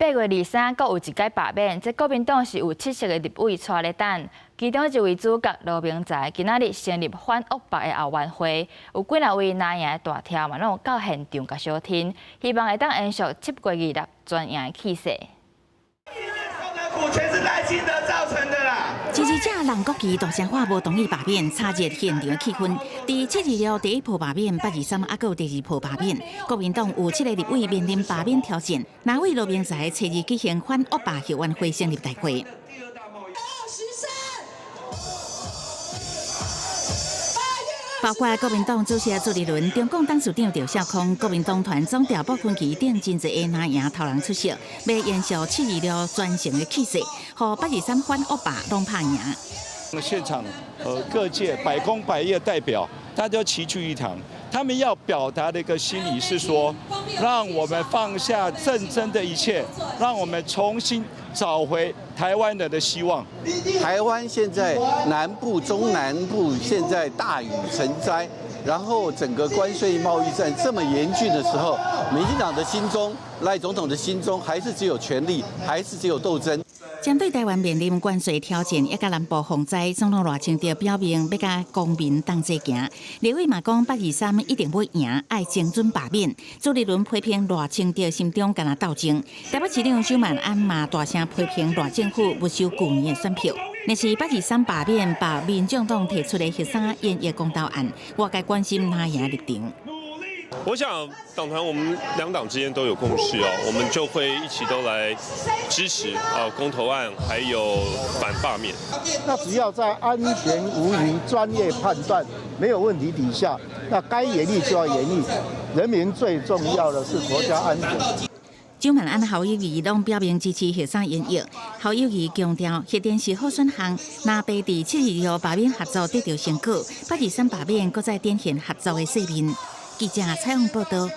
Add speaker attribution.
Speaker 1: 8月23，阁有一届罢免，这国民党是有7席的立委带咧等。其中一位主角罗明才，今仔日成立反恶霸的后援会，有几若位拿赢的大条嘛，拢有到现场甲相听，希望会当延续7月26专赢的气势。
Speaker 2: 股权是赖清德造成的啦。
Speaker 3: 支持者蓝国旗大声话无同意罢免，炒热现场的气氛。第726第一波罢免，823还有第2波罢免，国民党有7个立委面临罢免挑战。哪位罗明才7日举行反恶霸后援会成立大会？ 包括国民党主席朱立伦、中共董事长赵少康、国民党团总调部分旗等真侪个拿赢头人出席，要延续726专程的气势，和823反恶霸拢拍赢。
Speaker 4: 现场各界百工百业代表，大家齐聚一堂。他们要表达的一个心理是说，让我们放下战争的一切，让我们重新找回台湾人的希望。
Speaker 5: 台湾现在南部、中南部现在大雨成灾，然后整个关税贸易战这么严峻的时候，民进党的心中，赖总统的心中还是只有权力，还是只有斗争。
Speaker 3: 针对台湾面临关税挑战，也甲南部洪灾，总统赖清德表明要甲公民同齐行。立委嘛讲823一定要赢，爱精准罢免。朱立伦批评赖清德心中敢若斗争，台北市长邱万安嘛大声批评赖政府没收旧年的选票。若是823罢免，把民众党提出的13演绎公道案，我该关心哪样立场？
Speaker 6: 我想，党团我们两党之间都有共识哦，我们就会一起都来支持公投案，还有反罢免。
Speaker 7: 那只要在安全无虞、专业判断没有问题底下，那该严厉就要严厉。人民最重要的是国家安全。
Speaker 3: 周万安侯友宜拢表明支持13演绎，侯友宜强调核电是好选项，若被第726罢免合作得到成果，823罢免搁再展现合作的势面。记者采访报道。